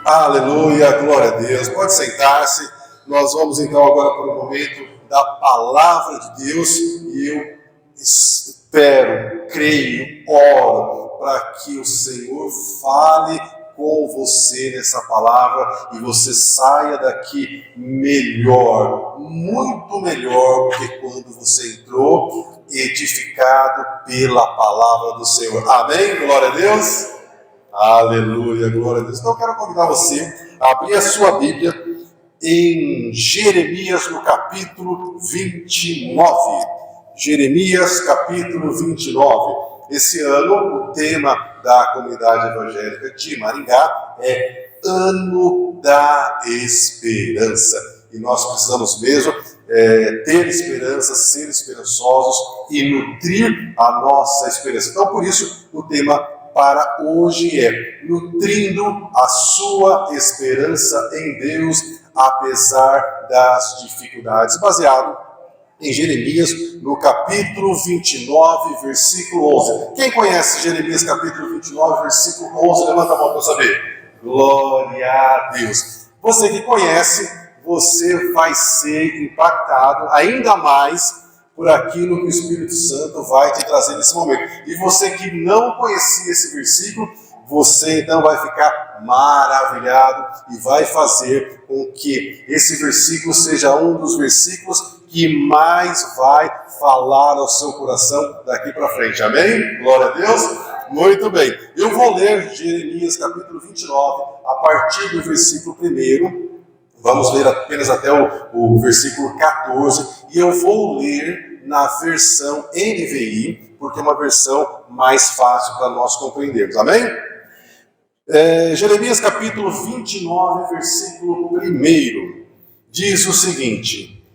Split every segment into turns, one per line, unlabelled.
Aleluia, glória a Deus. Pode sentar-se. Nós vamos então agora para o momento da palavra de Deus e eu espero, creio, oro para que o Senhor fale com você nessa palavra e você saia daqui melhor, muito melhor do que quando você entrou, edificado pela palavra do Senhor. Amém? Glória a Deus. Aleluia, glória a Deus. Então eu quero convidar você a abrir a sua Bíblia em Jeremias no capítulo 29. Jeremias capítulo 29. Esse ano o tema da comunidade evangélica de Maringá é Ano da Esperança. E nós precisamos mesmo ter esperança, ser esperançosos e nutrir a nossa esperança. Então por isso o tema para hoje é nutrindo a sua esperança em Deus, apesar das dificuldades, baseado em Jeremias, no capítulo 29, versículo 11. Quem conhece Jeremias, capítulo 29, versículo 11? Levanta a mão para eu saber. Glória a Deus. Você que conhece, você vai ser impactado ainda mais por aquilo que o Espírito Santo vai te trazer nesse momento. E você que não conhecia esse versículo, você então vai ficar maravilhado e vai fazer com que esse versículo seja um dos versículos que mais vai falar ao seu coração daqui para frente. Amém? Glória a Deus. Muito bem. Eu vou ler Jeremias capítulo 29 a partir do versículo 1. Vamos ler apenas até o versículo 14, e eu vou ler na versão NVI, porque é uma versão mais fácil para nós compreendermos. Amém? Jeremias capítulo 29, versículo 1, diz o seguinte: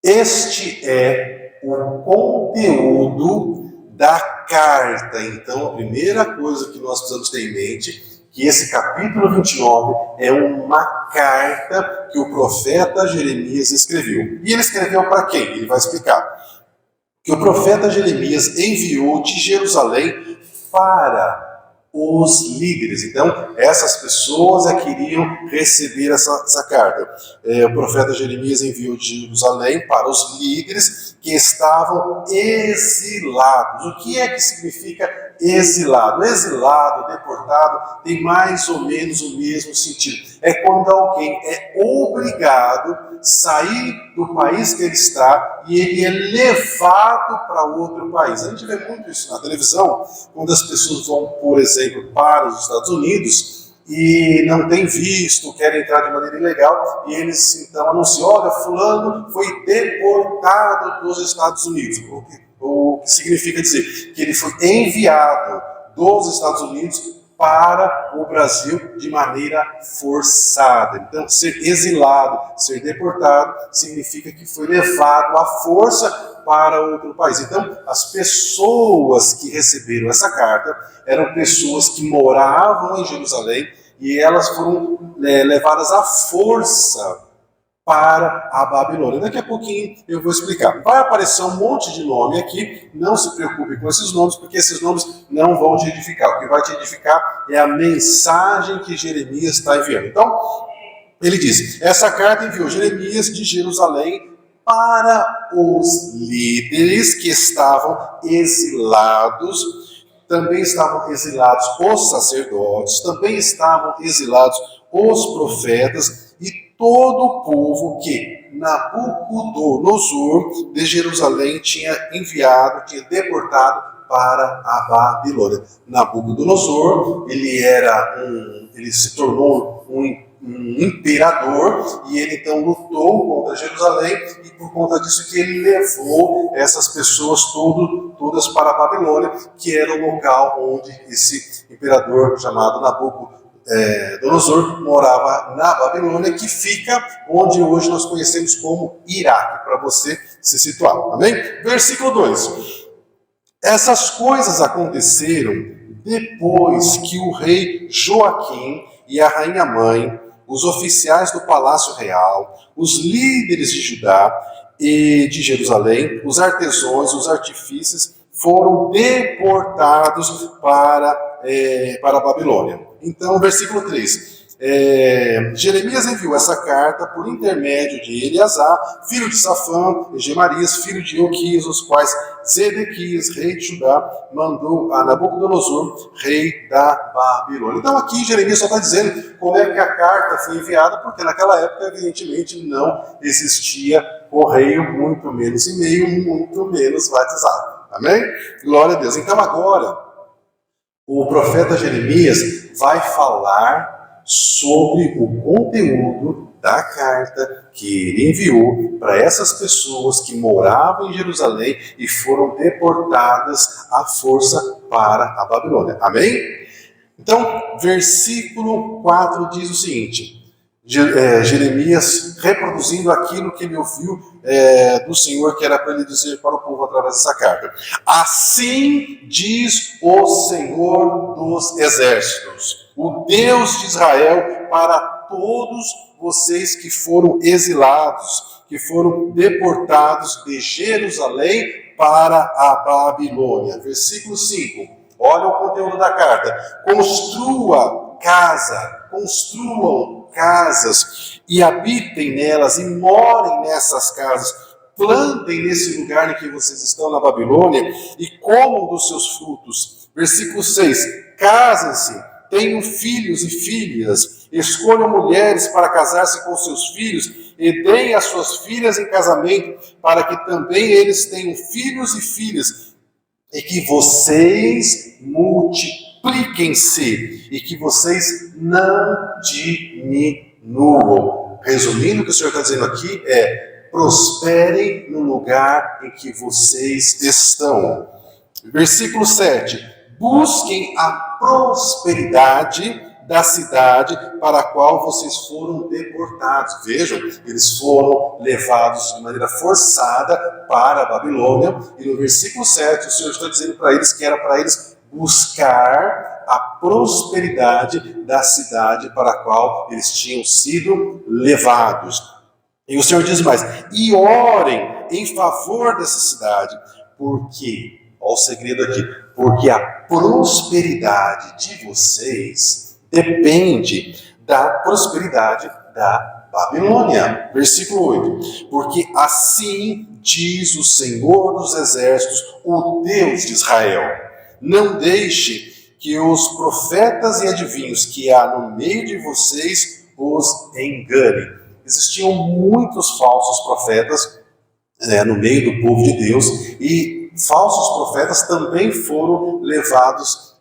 este é o conteúdo da carta. Então, a primeira coisa que nós precisamos ter em mente que esse capítulo 29 é uma carta que o profeta Jeremias escreveu. E ele escreveu para quem? Ele vai explicar. Que o profeta Jeremias enviou de Jerusalém para os líderes. Então, essas pessoas queriam receber essa carta. O profeta Jeremias enviou de Jerusalém para os líderes que estavam exilados. O que é que significa exilado? Exilado, deportado, tem mais ou menos o mesmo sentido. É quando alguém é obrigado a sair do país que ele está e ele é levado para outro país. A gente vê muito isso na televisão, quando as pessoas vão, por exemplo, para os Estados Unidos e não têm visto, querem entrar de maneira ilegal, e eles então anunciam: olha, fulano foi deportado dos Estados Unidos. O que significa dizer que ele foi enviado dos Estados Unidos para o Brasil de maneira forçada. Então, ser exilado, ser deportado, significa que foi levado à força para outro país. Então, as pessoas que receberam essa carta eram pessoas que moravam em Jerusalém e elas foram levadas à força para a Babilônia. Daqui a pouquinho eu vou explicar. Vai aparecer um monte de nome aqui, não se preocupe com esses nomes, porque esses nomes não vão te edificar. O que vai te edificar é a mensagem que Jeremias está enviando. Então, ele diz: essa carta enviou Jeremias de Jerusalém para os líderes que estavam exilados. Também estavam exilados os sacerdotes, também estavam exilados os profetas e todo o povo que Nabucodonosor de Jerusalém tinha enviado, tinha deportado para a Babilônia. Nabucodonosor, ele se tornou um imperador e ele então lutou contra Jerusalém e por conta disso que ele levou essas pessoas todas para a Babilônia, que era o local onde esse imperador chamado Nabucodonosor morava na Babilônia, que fica onde hoje nós conhecemos como Iraque, para você se situar. Amém? Versículo 2. Essas coisas aconteceram depois que o rei Joaquim e a rainha mãe, os oficiais do palácio real, os líderes de Judá e de Jerusalém, os artesãos, os artífices, foram deportados para a Babilônia. Então, versículo 3. Jeremias enviou essa carta por intermédio de Eleazar, filho de Safã, e Gemarias, filho de Euquias, os quais Zedequias, rei de Judá, mandou a Nabucodonosor, rei da Babilônia. Então aqui Jeremias só está dizendo como é que a carta foi enviada, porque naquela época, evidentemente, não existia correio, muito menos e-mail, muito menos WhatsApp. Amém? Glória a Deus. Então agora, o profeta Jeremias vai falar sobre o conteúdo da carta que ele enviou para essas pessoas que moravam em Jerusalém e foram deportadas à força para a Babilônia. Amém? Então, versículo 4 diz o seguinte, Jeremias reproduzindo aquilo que ele ouviu do Senhor, que era para ele dizer para o povo através dessa carta. Assim diz o Senhor dos Exércitos, o Deus de Israel, para todos vocês que foram exilados, que foram deportados de Jerusalém para a Babilônia. Versículo 5. Olha o conteúdo da carta. Construam casas e habitem nelas e morem nessas casas. Plantem nesse lugar em que vocês estão na Babilônia e comam dos seus frutos. Versículo 6. Casem-se, tenham filhos e filhas, escolham mulheres para casar-se com seus filhos e deem as suas filhas em casamento para que também eles tenham filhos e filhas, e que vocês multipliquem-se e que vocês não diminuam. Resumindo, o que o Senhor está dizendo aqui é: prosperem no lugar em que vocês estão. Versículo 7. Busquem a prosperidade da cidade para a qual vocês foram deportados. Vejam, eles foram levados de maneira forçada para a Babilônia, e no versículo 7 o Senhor está dizendo para eles que era para eles buscar a prosperidade da cidade para a qual eles tinham sido levados. E o Senhor diz mais: e orem em favor dessa cidade, porque, olha o segredo aqui, porque a prosperidade de vocês depende da prosperidade da Babilônia. Versículo 8. Porque assim diz o Senhor dos Exércitos, o Deus de Israel: não deixe que os profetas e adivinhos que há no meio de vocês os enganem. Existiam muitos falsos profetas no meio do povo de Deus, e falsos profetas também foram levados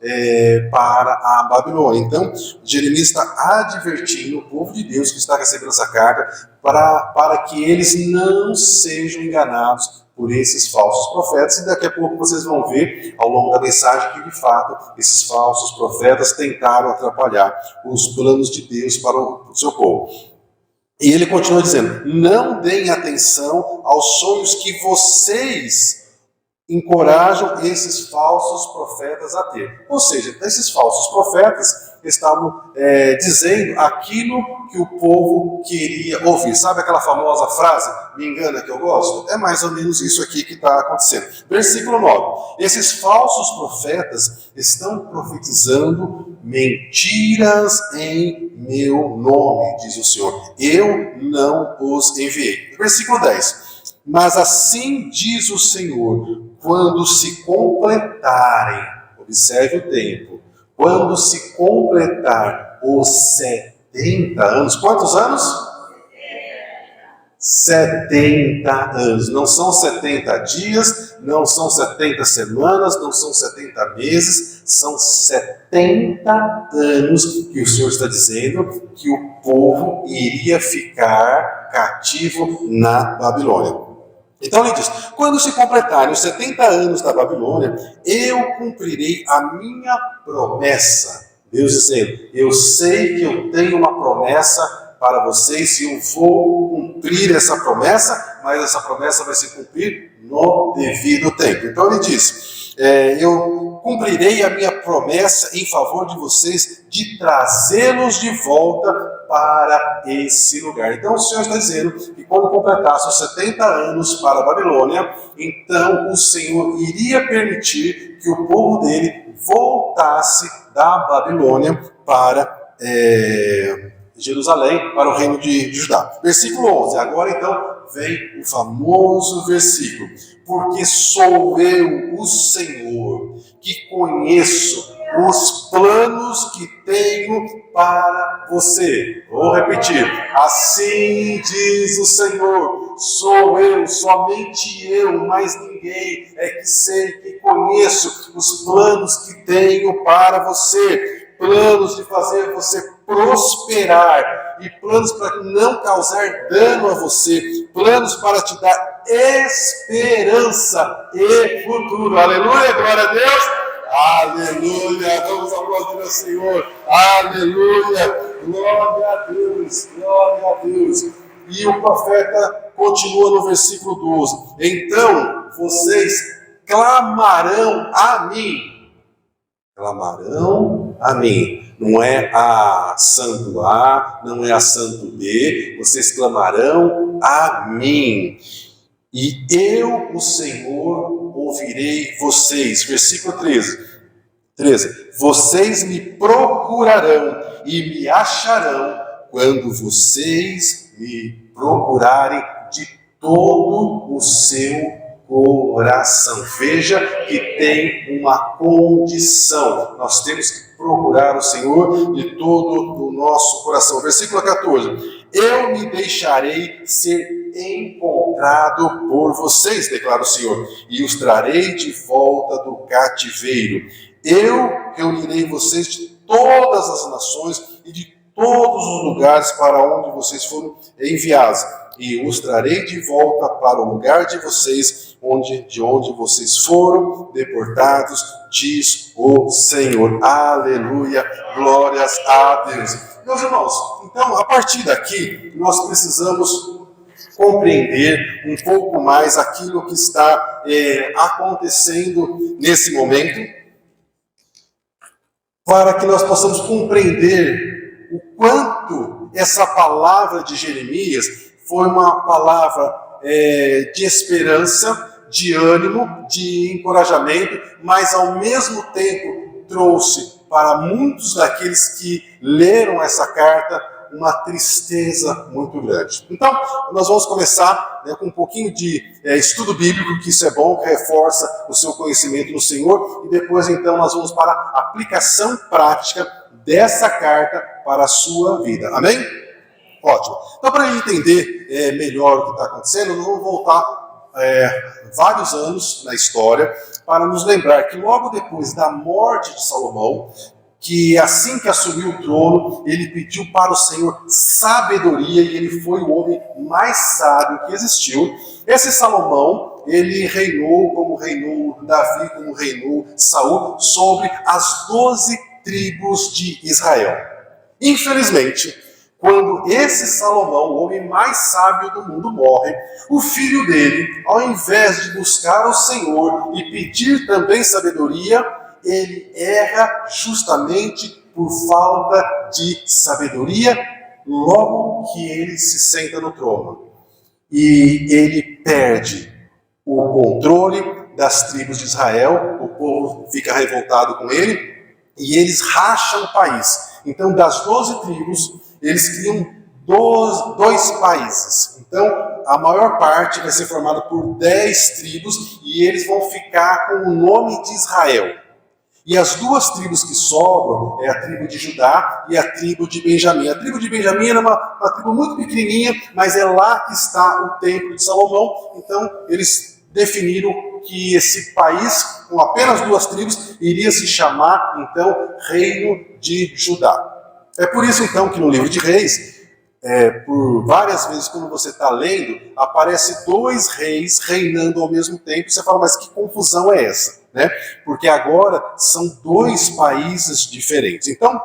para a Babilônia. Então, Jeremias está advertindo o povo de Deus que está recebendo essa carta para que eles não sejam enganados por esses falsos profetas, e daqui a pouco vocês vão ver ao longo da mensagem que, de fato, esses falsos profetas tentaram atrapalhar os planos de Deus para o seu povo. E ele continua dizendo: não deem atenção aos sonhos que vocês encorajam esses falsos profetas a ter. Ou seja, esses falsos profetas estavam dizendo aquilo que o povo queria ouvir. Sabe aquela famosa frase, me engana que eu gosto? É mais ou menos isso aqui que está acontecendo. Versículo 9. Esses falsos profetas estão profetizando mentiras em meu nome, diz o Senhor. Eu não os enviei. Versículo 10. Mas assim diz o Senhor: quando se completarem, observe o tempo, quando se completar os 70 anos, quantos anos? 70 anos, não são 70 dias, não são 70 semanas, não são 70 meses, são 70 anos que o Senhor está dizendo que o povo iria ficar cativo na Babilônia. Então ele diz: quando se completarem os 70 anos da Babilônia, eu cumprirei a minha promessa. Deus dizendo: eu sei que eu tenho uma promessa para vocês e eu vou cumprir essa promessa, mas essa promessa vai se cumprir no devido tempo. Então ele diz: eu cumprirei a minha promessa em favor de vocês de trazê-los de volta para esse lugar. Então o Senhor está dizendo que quando completasse os 70 anos para a Babilônia, então o Senhor iria permitir que o povo dele voltasse da Babilônia para Jerusalém para o reino de Judá. Versículo 11, agora então vem o famoso versículo: porque sou eu, o Senhor, que conheço os planos que tenho para você. Vou repetir: assim diz o Senhor, sou eu, somente eu, mais ninguém é que sei, que conheço os planos que tenho para você. Planos de fazer você prosperar e planos para não causar dano a você, planos para te dar esperança e futuro. Aleluia, glória a Deus. Aleluia, vamos aplaudir ao Senhor. Aleluia, glória a Deus, glória a Deus. E o profeta continua no versículo 12: então vocês clamarão a mim. Clamarão a mim. Não é a santo A, não é a santo B. Vocês clamarão a mim. E eu, o Senhor, ouvirei vocês. Versículo 13. Vocês me procurarão e me acharão quando vocês me procurarem de todo o seu coração. Veja que tem uma condição. Nós temos que procurar o Senhor de todo o nosso coração. Versículo 14. Eu me deixarei ser encontrado por vocês, declara o Senhor, e os trarei de volta do cativeiro. Eu reunirei vocês de todas as nações e de todos os lugares para onde vocês foram enviados, e os trarei de volta para o lugar de vocês, de onde vocês foram deportados, diz o Senhor. Aleluia, glórias a Deus. Meus irmãos, então, a partir daqui, nós precisamos compreender um pouco mais aquilo que está acontecendo nesse momento, para que nós possamos compreender o quanto essa palavra de Jeremias foi uma palavra de esperança, de ânimo, de encorajamento, mas ao mesmo tempo trouxe para muitos daqueles que leram essa carta uma tristeza muito grande. Então, nós vamos começar com um pouquinho de estudo bíblico, que isso é bom, que reforça o seu conhecimento no Senhor, e depois então nós vamos para a aplicação prática dessa carta para a sua vida. Amém? Ótimo. Então, para a gente entender melhor o que está acontecendo, nós vamos voltar vários anos na história para nos lembrar que logo depois da morte de Salomão, que assim que assumiu o trono, ele pediu para o Senhor sabedoria, e ele foi o homem mais sábio que existiu. Esse Salomão, ele reinou como reinou Davi, como reinou Saul, sobre as 12 tribos de Israel. Infelizmente, quando esse Salomão, o homem mais sábio do mundo, morre, o filho dele, ao invés de buscar o Senhor e pedir também sabedoria, ele erra justamente por falta de sabedoria, logo que ele se senta no trono. E ele perde o controle das tribos de Israel, o povo fica revoltado com ele, e eles racham o país. Então, das 12 tribos, eles criam dois países. Então, a maior parte vai ser formada por 10 tribos, e eles vão ficar com o nome de Israel. E as duas tribos que sobram é a tribo de Judá e a tribo de Benjamim. A tribo de Benjamim era uma tribo muito pequenininha, mas é lá que está o templo de Salomão. Então, eles definiram que esse país, com apenas duas tribos, iria se chamar, então, Reino de Judá. É por isso, então, que no livro de Reis, por várias vezes, quando você está lendo, aparece 2 reis reinando ao mesmo tempo. Você fala, mas que confusão é essa? Né? Porque agora são 2 países diferentes. Então,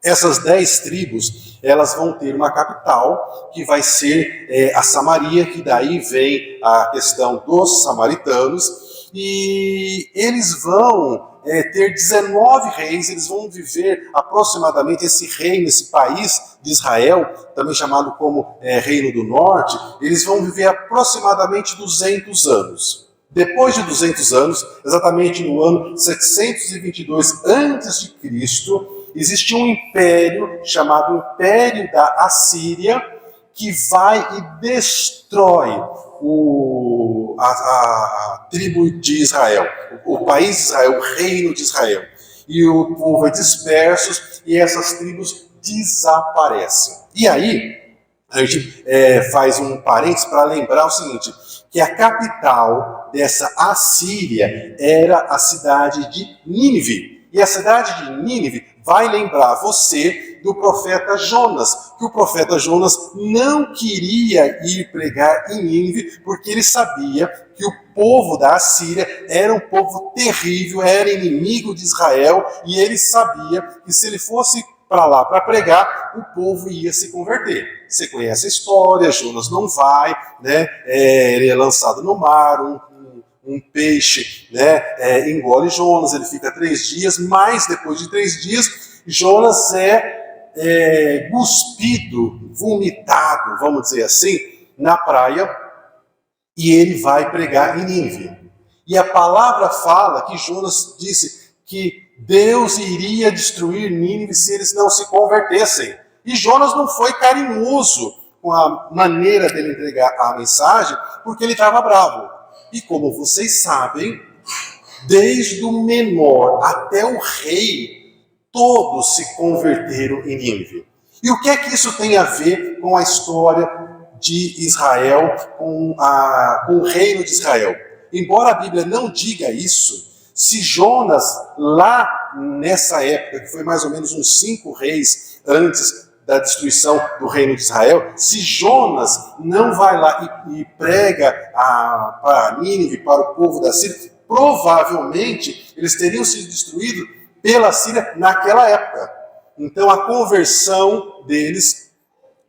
essas 10 tribos, elas vão ter uma capital, que vai ser a Samaria, que daí vem a questão dos samaritanos, e eles vão ter 19 reis, eles vão viver aproximadamente esse reino, esse país de Israel, também chamado como Reino do Norte, eles vão viver aproximadamente 200 anos. Depois de 200 anos, exatamente no ano 722 a.C., existe um império chamado Império da Assíria, que vai e destrói a tribo de Israel, o país de Israel, o reino de Israel. E o povo é disperso e essas tribos desaparecem. E aí, a gente faz um parênteses para lembrar o seguinte, que a capital dessa Assíria era a cidade de Nínive. E a cidade de Nínive vai lembrar você do profeta Jonas, que o profeta Jonas não queria ir pregar em Nínive, porque ele sabia que o povo da Assíria era um povo terrível, era inimigo de Israel, e ele sabia que se ele fosse para lá para pregar, o povo ia se converter. Você conhece a história, Jonas não vai, né? Ele é lançado no mar, um peixe, né? Engole Jonas, ele fica 3 dias, mas depois de 3 dias, Jonas é cuspido, vomitado, vamos dizer assim, na praia, e ele vai pregar em Nínive. E a palavra fala que Jonas disse que Deus iria destruir Nínive se eles não se convertessem. E Jonas não foi carinhoso com a maneira dele entregar a mensagem, porque ele estava bravo. E como vocês sabem, desde o menor até o rei, todos se converteram em Nínive. E o que é que isso tem a ver com a história de Israel, com o reino de Israel? Embora a Bíblia não diga isso, se Jonas, lá nessa época, que foi mais ou menos uns 5 reis antes da destruição do reino de Israel, se Jonas não vai lá e prega para Nínive, para o povo da Síria, provavelmente eles teriam sido destruídos pela Síria naquela época. Então a conversão deles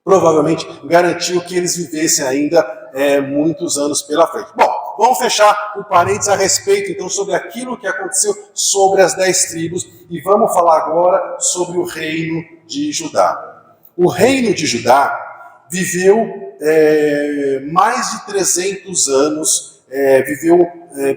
provavelmente garantiu que eles vivessem ainda muitos anos pela frente. Bom, vamos fechar o parênteses a respeito, então, sobre aquilo que aconteceu sobre as 10 tribos e vamos falar agora sobre o reino de Judá. O reino de Judá viveu mais de 300 anos, viveu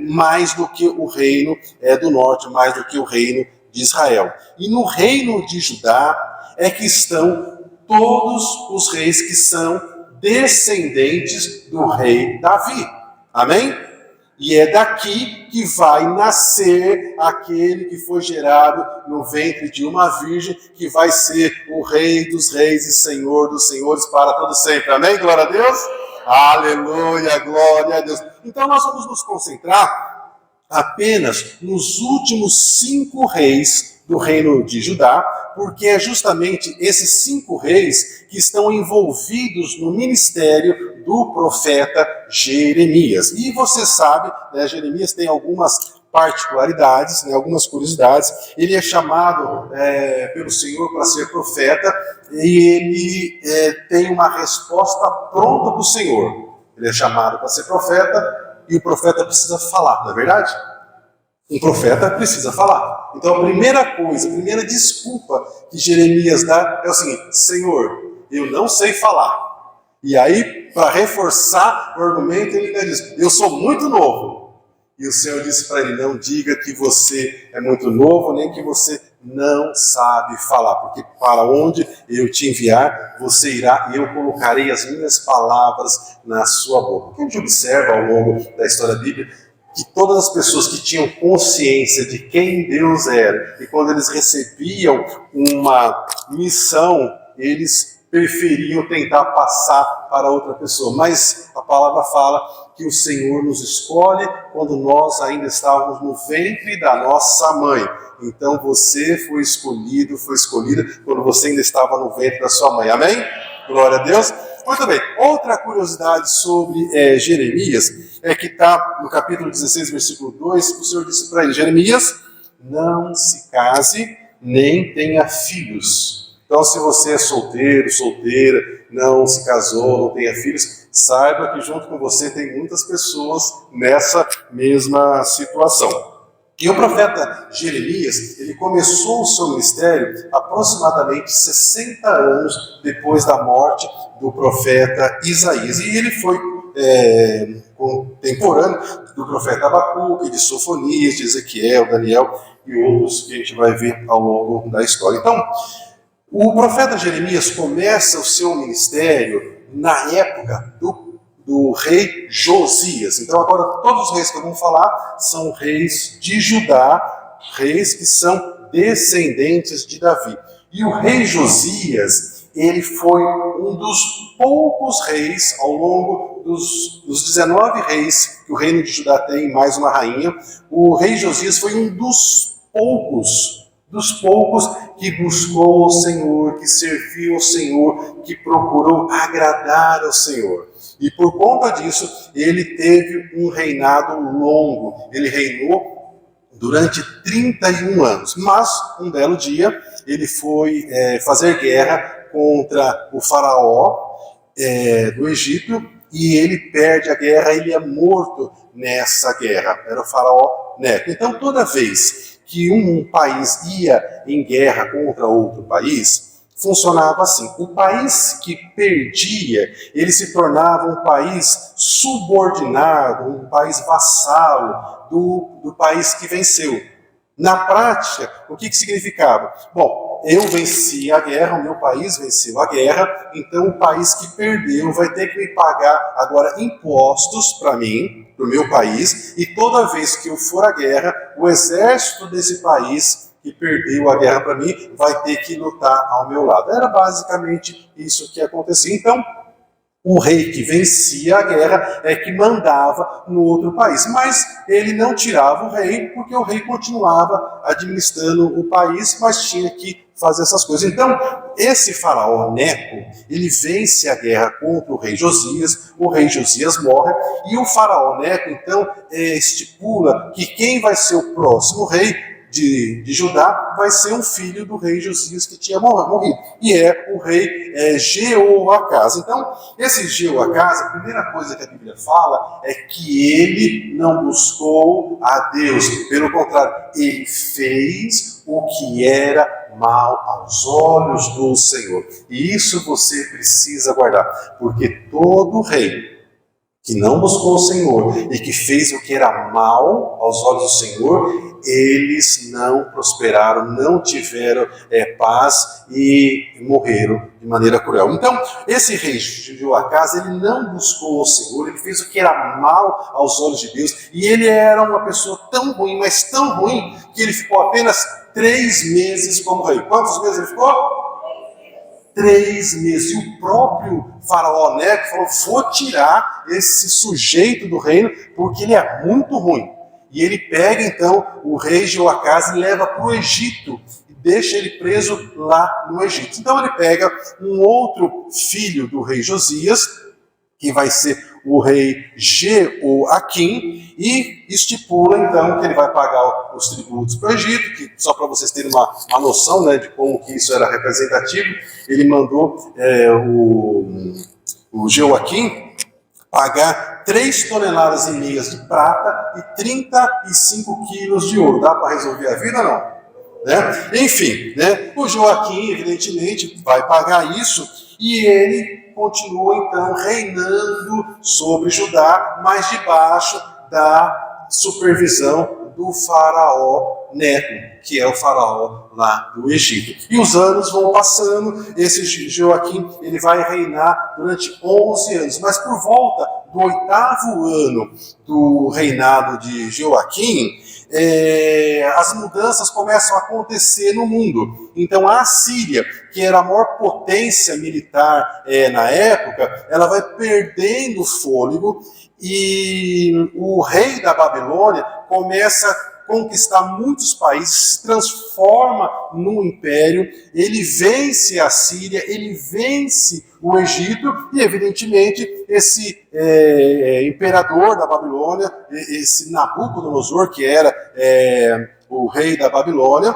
mais do que o reino do norte, mais do que o reino de Israel. E no reino de Judá é que estão todos os reis que são descendentes do rei Davi. Amém? E é daqui que vai nascer aquele que foi gerado no ventre de uma virgem, que vai ser o Rei dos reis e Senhor dos senhores para todo sempre. Amém? Glória a Deus? Aleluia, glória a Deus. Então nós vamos nos concentrar apenas nos últimos 5 reis do reino de Judá, porque é justamente esses 5 reis que estão envolvidos no ministério do profeta Jeremias. E você sabe, né, Jeremias tem algumas particularidades, né, algumas curiosidades. Ele é chamado pelo Senhor para ser profeta e ele tem uma resposta pronta para o Senhor. Ele é chamado para ser profeta e o profeta precisa falar, não é verdade? Um profeta precisa falar. Então a primeira coisa, a primeira desculpa que Jeremias dá é o seguinte: Senhor, eu não sei falar. E aí, para reforçar o argumento, ele ainda diz: eu sou muito novo. E o Senhor disse para ele: não diga que você é muito novo, nem que você não sabe falar, porque para onde eu te enviar, você irá e eu colocarei as minhas palavras na sua boca. O que a gente observa ao longo da história da Bíblia, que todas as pessoas que tinham consciência de quem Deus era, e quando eles recebiam uma missão, eles preferiam tentar passar para outra pessoa. Mas a palavra fala que o Senhor nos escolhe quando nós ainda estávamos no ventre da nossa mãe. Então você foi escolhido, foi escolhida quando você ainda estava no ventre da sua mãe. Amém? Glória a Deus. Muito bem. Outra curiosidade sobre Jeremias é que está no capítulo 16, versículo 2, o Senhor disse para ele: Jeremias, não se case nem tenha filhos. Então, se você é solteiro, solteira, não se casou, não tenha filhos, saiba que junto com você tem muitas pessoas nessa mesma situação. E o profeta Jeremias, ele começou o seu ministério aproximadamente 60 anos depois da morte do profeta Isaías. E ele foi contemporâneo do profeta Abacuque, de Sofonias, de Ezequiel, Daniel e outros que a gente vai ver ao longo da história. Então, o profeta Jeremias começa o seu ministério na época do rei Josias. Então agora todos os reis que eu vou falar são reis de Judá, reis que são descendentes de Davi. E o rei Josias, ele foi um dos poucos reis ao longo dos 19 reis que o reino de Judá tem, mais uma rainha. O rei Josias foi um dos poucos que buscou o Senhor, que serviu ao Senhor, que procurou agradar ao Senhor. E por conta disso, ele teve um reinado longo. Ele reinou durante 31 anos. Mas, um belo dia, ele foi fazer guerra contra o faraó do Egito, e ele perde a guerra, ele é morto nessa guerra. Era o faraó Neco. Então, toda vez que um país ia em guerra contra outro país, funcionava assim. O país que perdia, ele se tornava um país subordinado, um país vassalo do país que venceu. Na prática, o que significava? Bom, eu venci a guerra, o meu país venceu a guerra, então o país que perdeu vai ter que me pagar agora impostos para mim, para o meu país, e toda vez que eu for à guerra, o exército desse país que perdeu a guerra para mim vai ter que lutar ao meu lado. Era basicamente isso que acontecia. Então, o rei que vencia a guerra é que mandava no outro país. Mas ele não tirava o rei, porque o rei continuava administrando o país, mas tinha que fazer essas coisas. Então, esse faraó Neco, ele vence a guerra contra o rei Josias morre, e o faraó Neco, então, estipula que quem vai ser o próximo rei de Judá vai ser um filho do rei Josias que tinha morrido, e é o rei Jeoacás. Então, esse Jeoacás, a primeira coisa que a Bíblia fala é que ele não buscou a Deus, pelo contrário, ele fez o que era mal aos olhos do Senhor. E isso você precisa guardar, porque todo rei que não buscou o Senhor e que fez o que era mal aos olhos do Senhor, eles não prosperaram, não tiveram paz e morreram de maneira cruel. Então, esse rei Jeoacás, ele não buscou o Senhor, ele fez o que era mal aos olhos de Deus, e ele era uma pessoa tão ruim, mas tão ruim, que ele ficou apenas 3 meses como rei. Quantos meses ele ficou? 3 meses. E o próprio faraó Neco falou: vou tirar esse sujeito do reino, porque ele é muito ruim. E ele pega então o rei Jeoacás e leva para o Egito, e deixa ele preso lá no Egito. Então ele pega um outro filho do rei Josias, que vai ser o rei Jeoaquim, e estipula então que ele vai pagar os tributos para o Egito, que só para vocês terem uma noção, né, de como que isso era representativo, ele mandou o Jeoaquim pagar 3,5 toneladas de prata e 35 quilos de ouro. Dá para resolver a vida, não? Né? Enfim, né? O Joaquim, evidentemente, vai pagar isso, e ele continua, então, reinando sobre Judá, mas debaixo da supervisão do faraó Neco, que é o faraó lá do Egito. E os anos vão passando, esse Joaquim, ele vai reinar durante 11 anos, mas por volta do 8º ano do reinado de Joaquim, as mudanças começam a acontecer no mundo. Então a Assíria, que era a maior potência militar na época, ela vai perdendo fôlego, e o rei da Babilônia começa a conquistar muitos países, se transforma num império, ele vence a Síria, ele vence o Egito, e evidentemente esse imperador da Babilônia, esse Nabucodonosor, que era o rei da Babilônia,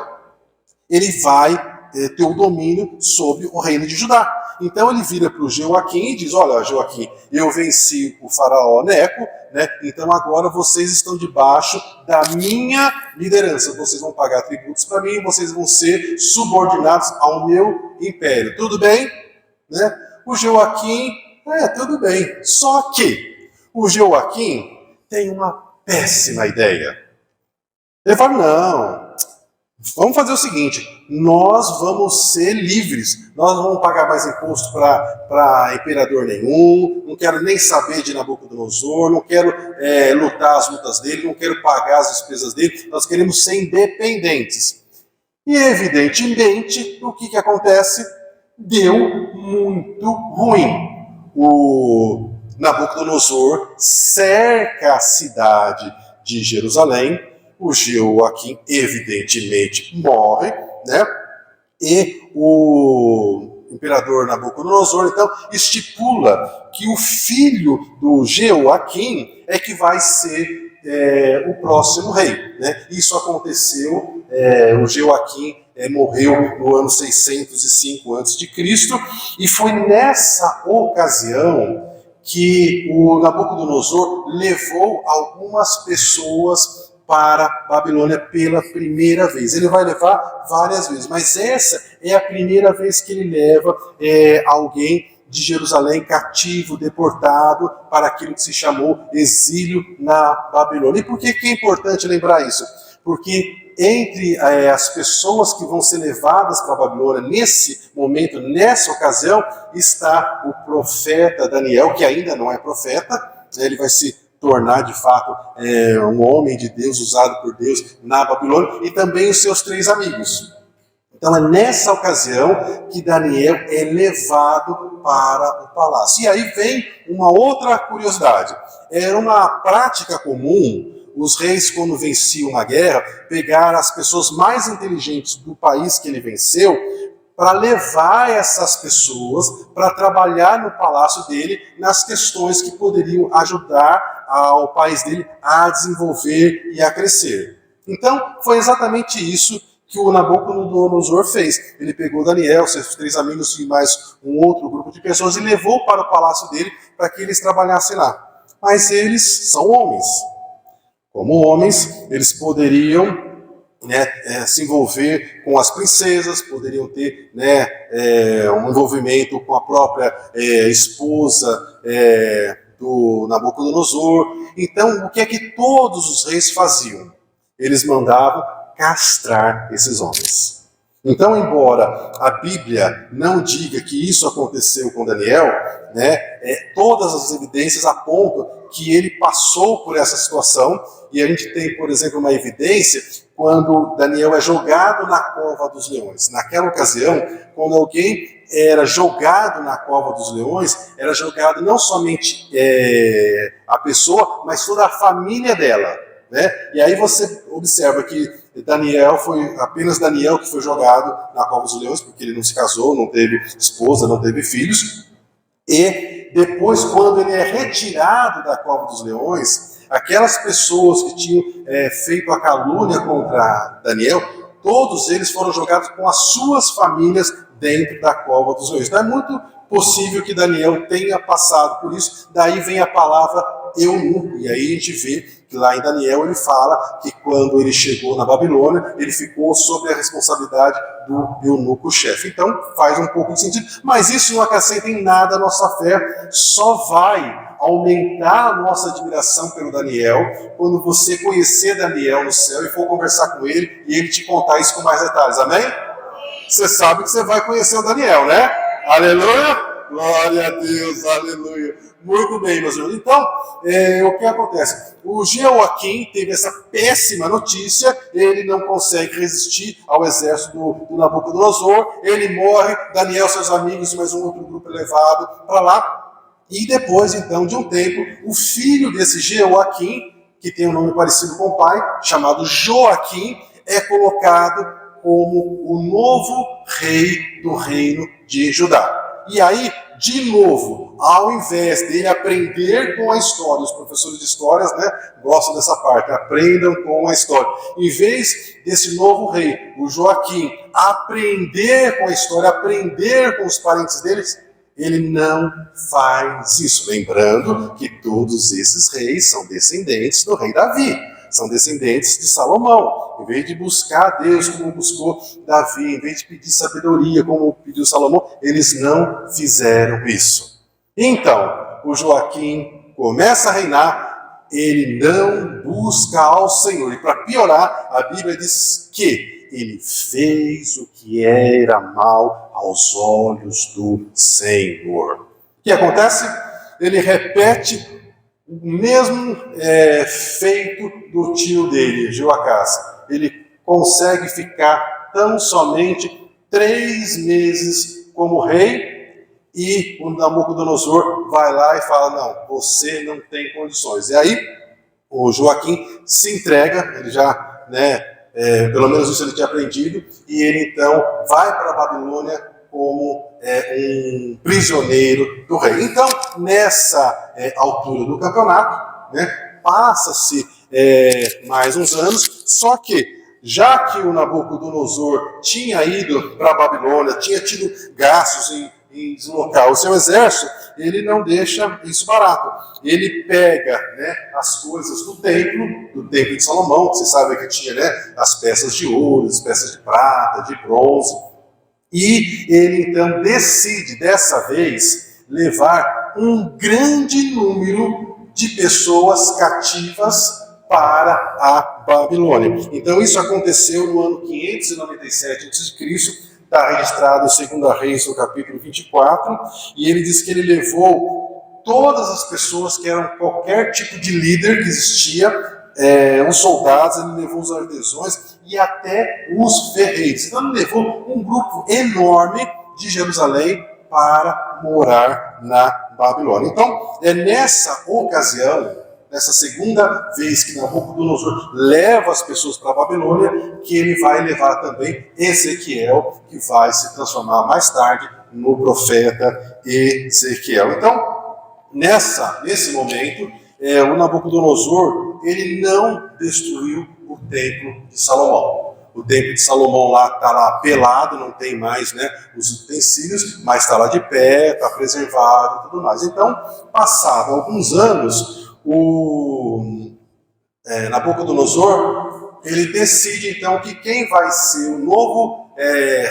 ele vai ter o domínio sobre o reino de Judá. Então ele vira para o Joaquim e diz: olha, Joaquim, eu venci o faraó Neco, né? Então agora vocês estão debaixo da minha liderança. Vocês vão pagar tributos para mim, vocês vão ser subordinados ao meu império. Tudo bem? Né? O Joaquim, tudo bem. Só que o Joaquim tem uma péssima ideia. Ele fala: não, vamos fazer o seguinte, nós vamos ser livres, nós não vamos pagar mais imposto para imperador nenhum, não quero nem saber de Nabucodonosor, não quero lutar as lutas dele, não quero pagar as despesas dele, nós queremos ser independentes. E evidentemente, o que acontece? Deu muito ruim. O Nabucodonosor cerca a cidade de Jerusalém, o Jeoaquim evidentemente morre, né? E o imperador Nabucodonosor então estipula que o filho do Jeoaquim é que vai ser o próximo rei, né? Isso aconteceu, o Jeoaquim morreu no ano 605 a.C. e foi nessa ocasião que o Nabucodonosor levou algumas pessoas para Babilônia pela primeira vez. Ele vai levar várias vezes, mas essa é a primeira vez que ele leva alguém de Jerusalém cativo, deportado, para aquilo que se chamou exílio na Babilônia. E por que é importante lembrar isso? Porque entre as pessoas que vão ser levadas para a Babilônia nesse momento, nessa ocasião, está o profeta Daniel, que ainda não é profeta, ele vai se tornar de fato um homem de Deus, usado por Deus na Babilônia, e também os seus 3 amigos. Então é nessa ocasião que Daniel é levado para o palácio. E aí vem uma outra curiosidade. Era uma prática comum os reis, quando venciam uma guerra, pegar as pessoas mais inteligentes do país que ele venceu para levar essas pessoas para trabalhar no palácio dele nas questões que poderiam ajudar ao país dele a desenvolver e a crescer. Então, foi exatamente isso que o Nabucodonosor fez. Ele pegou Daniel, seus 3 amigos e mais um outro grupo de pessoas e levou para o palácio dele para que eles trabalhassem lá. Mas eles são homens. Como homens, eles poderiam se envolver com as princesas, poderiam ter um envolvimento com a própria esposa do Nabucodonosor. Então, o que é que todos os reis faziam? Eles mandavam castrar esses homens. Então, embora a Bíblia não diga que isso aconteceu com Daniel, todas as evidências apontam que ele passou por essa situação, e a gente tem, por exemplo, uma evidência quando Daniel é jogado na cova dos leões. Naquela ocasião, quando alguém era jogado na cova dos leões, era jogado não somente a pessoa, mas toda a família dela. E aí você observa que Daniel foi apenas Daniel que foi jogado na cova dos leões, porque ele não se casou, não teve esposa, não teve filhos. E depois, quando ele é retirado da cova dos leões, aquelas pessoas que tinham feito a calúnia contra Daniel, todos eles foram jogados com as suas famílias dentro da cova dos leões. Então é muito possível que Daniel tenha passado por isso. Daí vem a palavra eunuco. E aí a gente vê que lá em Daniel ele fala que quando ele chegou na Babilônia, ele ficou sob a responsabilidade do eunuco-chefe. Então faz um pouco de sentido, mas isso não acrescenta em nada a nossa fé, só vai aumentar a nossa admiração pelo Daniel quando você conhecer Daniel no céu e for conversar com ele e ele te contar isso com mais detalhes, amém? Você sabe que você vai conhecer o Daniel, né? Aleluia! Glória a Deus, aleluia. Muito bem, meus irmãos. Então, o que acontece? O Jeoaquim teve essa péssima notícia, ele não consegue resistir ao exército do Nabucodonosor, ele morre, Daniel, seus amigos e mais um outro grupo é levado para lá. E depois, então, de um tempo, o filho desse Jeoaquim, que tem um nome parecido com o pai, chamado Joaquim, é colocado como o novo rei do reino de Judá. E aí, de novo, ao invés dele aprender com a história, os professores de histórias gostam dessa parte, aprendam com a história. Em vez desse novo rei, o Joaquim, aprender com a história, aprender com os parentes deles, ele não faz isso. Lembrando que todos esses reis são descendentes do rei Davi, são descendentes de Salomão. Em vez de buscar Deus como buscou Davi, em vez de pedir sabedoria como pediu Salomão, eles não fizeram isso. Então, o Joaquim começa a reinar, ele não busca ao Senhor. E para piorar, a Bíblia diz que ele fez o que era mal aos olhos do Senhor. O que acontece? Ele repete o mesmo feito do tio dele, Joacás. Ele consegue ficar tão somente 3 meses como rei, e o Nabucodonosor vai lá e fala: não, você não tem condições. E aí o Joaquim se entrega, ele já, pelo menos isso ele tinha aprendido, e ele então vai para a Babilônia como um prisioneiro do rei. Então, nessa altura do campeonato, passa-se mais uns anos, só que já que o Nabucodonosor tinha ido para a Babilônia, tinha tido gastos em deslocar o seu exército, ele não deixa isso barato. Ele pega as coisas do templo de Salomão, que você sabe que tinha as peças de ouro, as peças de prata, de bronze, e ele então decide, dessa vez, levar um grande número de pessoas cativas para a Babilônia. Então isso aconteceu no ano 597 a.C., está registrado em 2 Reis, no capítulo 24, e ele diz que ele levou todas as pessoas que eram qualquer tipo de líder que existia, os soldados, ele levou os artesãos e até os ferreiros. Então ele levou um grupo enorme de Jerusalém para morar na Babilônia. Então, é nessa ocasião, nessa segunda vez que Nabucodonosor leva as pessoas para a Babilônia, que ele vai levar também Ezequiel, que vai se transformar mais tarde no profeta Ezequiel. Então, nesse momento, o Nabucodonosor, ele não destruiu o templo de Salomão. O templo de Salomão está lá pelado, não tem mais os utensílios, mas está lá de pé, está preservado e tudo mais. Então, passado alguns anos, o Nabucodonosor, ele decide então que quem vai ser o novo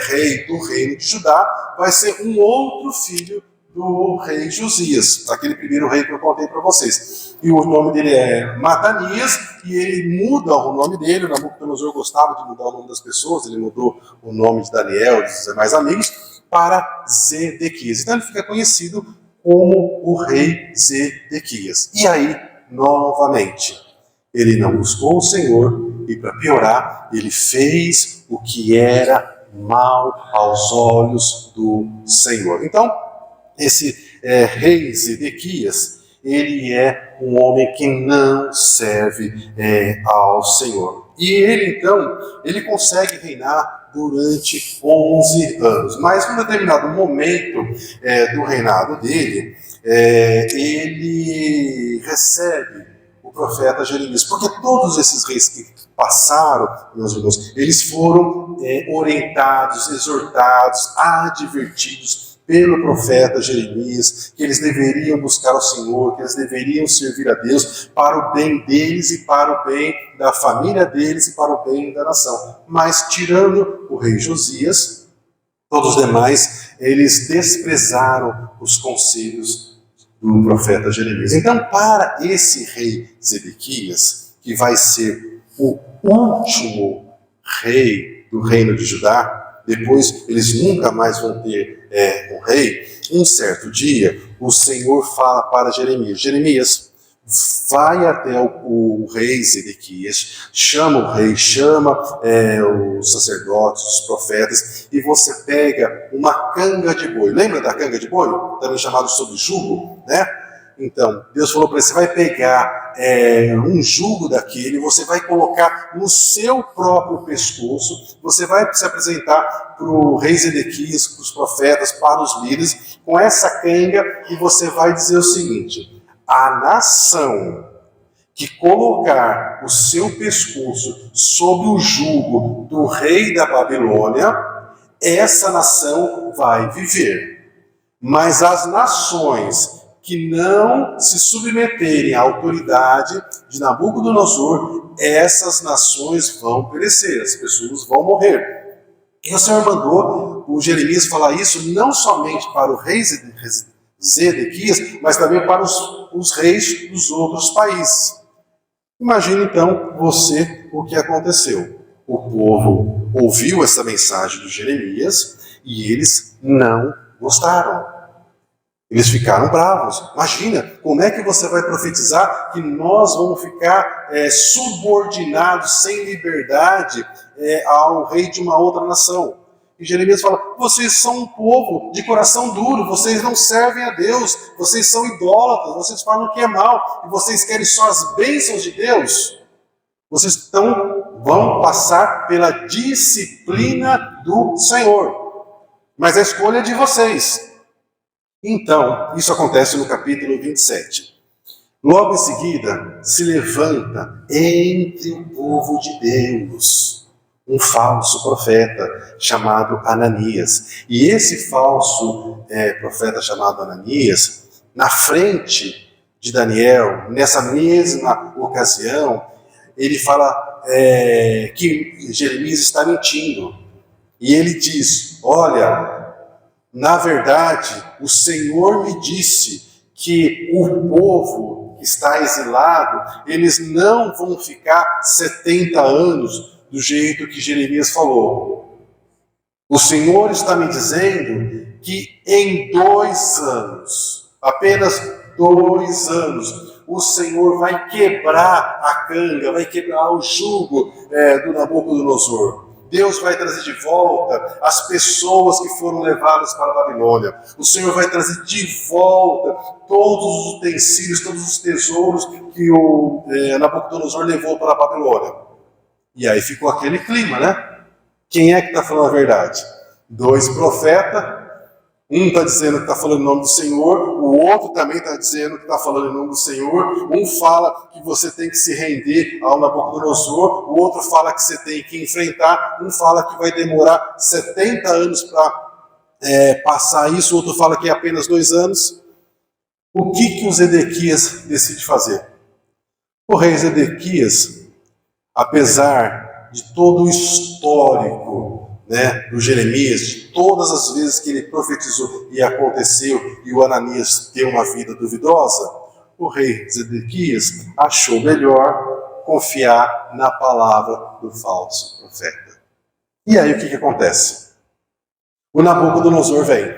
rei do reino de Judá vai ser um outro filho do rei Josias, aquele primeiro rei que eu contei para vocês. E o nome dele é Matanias, e ele muda o nome dele. O Nabucodonosor gostava de mudar o nome das pessoas, ele mudou o nome de Daniel, dos demais amigos, para Zedequias. Então ele fica conhecido como o rei Zedequias. E aí, novamente, ele não buscou o Senhor, e para piorar, ele fez o que era mal aos olhos do Senhor. Então, esse rei Zedequias, ele é um homem que não serve ao Senhor. E ele, então, ele consegue reinar durante 11 anos. Mas, num determinado momento do reinado dele, ele recebe o profeta Jeremias. Porque todos esses reis que passaram, meus irmãos, eles foram orientados, exortados, advertidos pelo profeta Jeremias, que eles deveriam buscar o Senhor, que eles deveriam servir a Deus para o bem deles e para o bem da família deles e para o bem da nação. Mas, tirando o rei Josias, todos os demais, eles desprezaram os conselhos do profeta Jeremias. Então, para esse rei Zedequias, que vai ser o último rei do reino de Judá, depois eles nunca mais vão ter um rei, um certo dia, o Senhor fala para Jeremias: Jeremias, vai até o rei Zedequias, chama o rei, chama os sacerdotes, os profetas, e você pega uma canga de boi. Lembra da canga de boi? Também chamado sob jugo, Então, Deus falou para ele: você vai pegar um jugo daquele, você vai colocar no seu próprio pescoço, você vai se apresentar para o rei Zedequias, para os profetas, para os líderes, com essa canga, e você vai dizer o seguinte: a nação que colocar o seu pescoço sob o jugo do rei da Babilônia, essa nação vai viver. Mas as nações que não se submeterem à autoridade de Nabucodonosor, essas nações vão perecer, as pessoas vão morrer. E o Senhor mandou o Jeremias falar isso não somente para o rei Zedequias, mas também para os reis dos outros países. Imagine então você o que aconteceu. o povo ouviu essa mensagem de Jeremias e eles não gostaram. Eles ficaram bravos. Imagina, como é que você vai profetizar que nós vamos ficar subordinados, sem liberdade, ao rei de uma outra nação? E Jeremias fala, vocês são um povo de coração duro, vocês não servem a Deus, vocês são idólatras, vocês falam que é mal, e vocês querem só as bênçãos de Deus. Vocês vão passar pela disciplina do Senhor. Mas a escolha é de vocês. Então, isso acontece no capítulo 27. Logo em seguida, se levanta entre o povo de Deus um falso profeta chamado Ananias. E esse falso profeta chamado Ananias, na frente de Daniel, nessa mesma ocasião, ele fala que Jeremias está mentindo. E ele diz, olha, na verdade, o Senhor me disse que o povo que está exilado, eles não vão ficar 70 anos do jeito que Jeremias falou. O Senhor está me dizendo que em 2 anos, apenas 2 anos, o Senhor vai quebrar a canga, vai quebrar o jugo do Nabucodonosor. Deus vai trazer de volta as pessoas que foram levadas para a Babilônia. O Senhor vai trazer de volta todos os utensílios, todos os tesouros que o Nabucodonosor levou para a Babilônia. E aí ficou aquele clima, né? Quem é que está falando a verdade? 2 profetas. Um está dizendo que está falando em nome do Senhor, o outro também está dizendo que está falando em nome do Senhor. Um fala que você tem que se render ao Nabucodonosor, o outro fala que você tem que enfrentar, um fala que vai demorar 70 anos para passar isso, o outro fala que é apenas 2 anos. O que o Zedequias decide fazer? O rei Zedequias, apesar de todo o histórico do Jeremias, de todas as vezes que ele profetizou e aconteceu, e o Ananias teve uma vida duvidosa, o rei Zedequias achou melhor confiar na palavra do falso profeta. E aí o que acontece? O Nabucodonosor vem.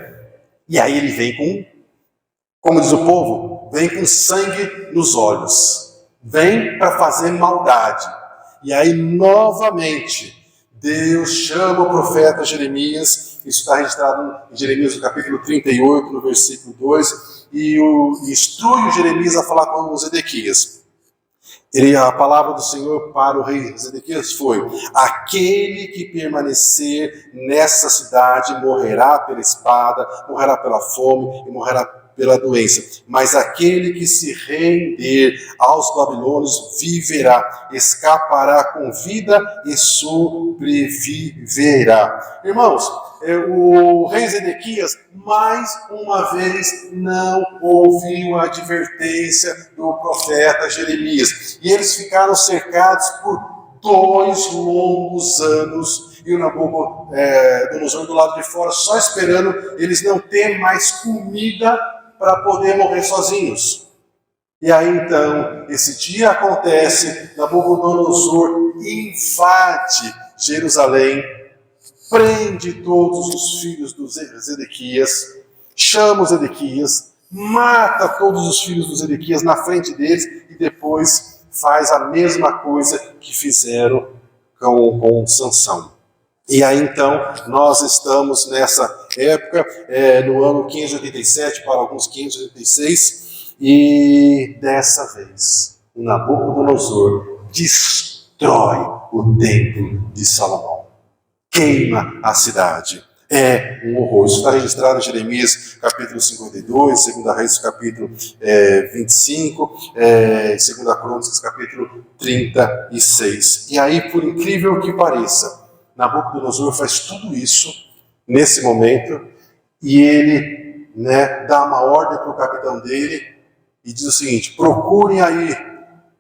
E aí ele vem com, como diz o povo, vem com sangue nos olhos. Vem para fazer maldade. E aí novamente Deus chama o profeta Jeremias, isso está registrado em Jeremias no capítulo 38, no versículo 2, e instrui o Jeremias a falar com o Zedequias. A palavra do Senhor para o rei Zedequias foi: aquele que permanecer nessa cidade morrerá pela espada, morrerá pela fome e morrerá pela doença, mas aquele que se render aos babilônios viverá, escapará com vida e sobreviverá. Irmãos, o rei Zedequias mais uma vez não ouviu a advertência do profeta Jeremias, e eles ficaram cercados por 2 longos anos, e o Nabucodonosor do lado de fora só esperando eles não terem mais comida para poder morrer sozinhos. E aí então, esse dia acontece, Nabucodonosor invade Jerusalém, prende todos os filhos do Zedequias, chama o Zedequias, mata todos os filhos do Zedequias na frente deles e depois faz a mesma coisa que fizeram com Sansão. E aí então, nós estamos nessa época, no ano 587, para alguns 586, e dessa vez, o Nabucodonosor destrói o templo de Salomão. Queima a cidade. É um horror. Isso está registrado em Jeremias, capítulo 52, 2 Reis, capítulo 25, 2 Crônicas, capítulo 36. E aí, por incrível que pareça, Nabucodonosor faz tudo isso nesse momento e ele dá uma ordem para o capitão dele e diz o seguinte: procurem aí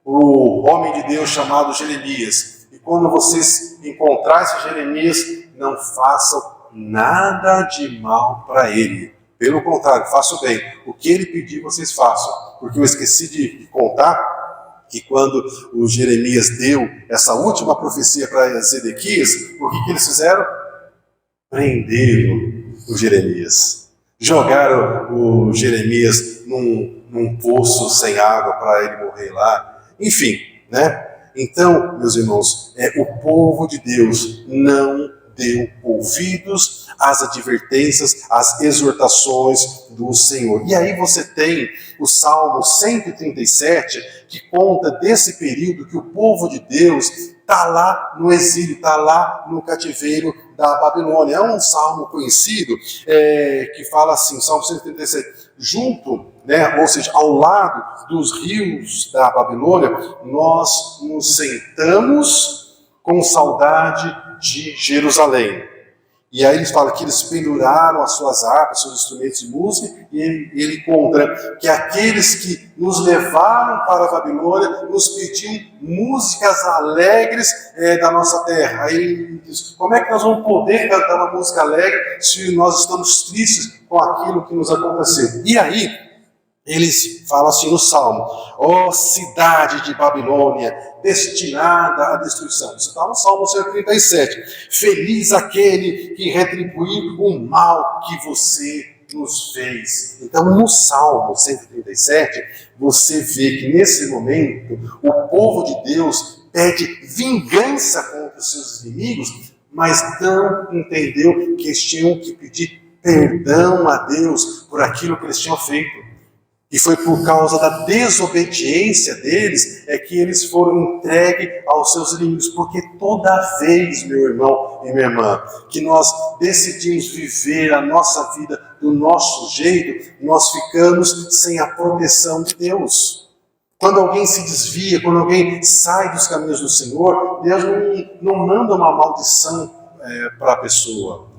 o homem de Deus chamado Jeremias, e quando vocês encontrarem esse Jeremias, não façam nada de mal para ele. Pelo contrário, façam bem. O que ele pedir, vocês façam. Porque eu esqueci de contar que quando o Jeremias deu essa última profecia para Zedequias, o que eles fizeram? Prenderam o Jeremias. Jogaram o Jeremias num poço sem água para ele morrer lá. Enfim, né? Então, meus irmãos, o povo de Deus não deu ouvidos às advertências, às exortações do Senhor. E aí você tem o Salmo 137, que conta desse período que o povo de Deus está lá no exílio, está lá no cativeiro da Babilônia. É um salmo conhecido que fala assim, Salmo 137, junto, né, ou seja, ao lado dos rios da Babilônia, nós nos sentamos com saudade de Jerusalém. E aí eles falam que eles penduraram as suas harpas, seus instrumentos de música, e ele conta que aqueles que nos levaram para a Babilônia nos pediam músicas alegres da nossa terra. Aí ele diz, como é que nós vamos poder cantar uma música alegre se nós estamos tristes com aquilo que nos aconteceu? E aí eles falam assim no Salmo, ó cidade de Babilônia, destinada à destruição. Isso está no Salmo 137. Feliz aquele que retribuiu o mal que você nos fez. Então, no Salmo 137, você vê que nesse momento, o povo de Deus pede vingança contra os seus inimigos, mas não entendeu que eles tinham que pedir perdão a Deus por aquilo que eles tinham feito. E foi por causa da desobediência deles que eles foram entregues aos seus inimigos. Porque toda vez, meu irmão e minha irmã, que nós decidimos viver a nossa vida do nosso jeito, nós ficamos sem a proteção de Deus. Quando alguém se desvia, quando alguém sai dos caminhos do Senhor, Deus não manda uma maldição para a pessoa.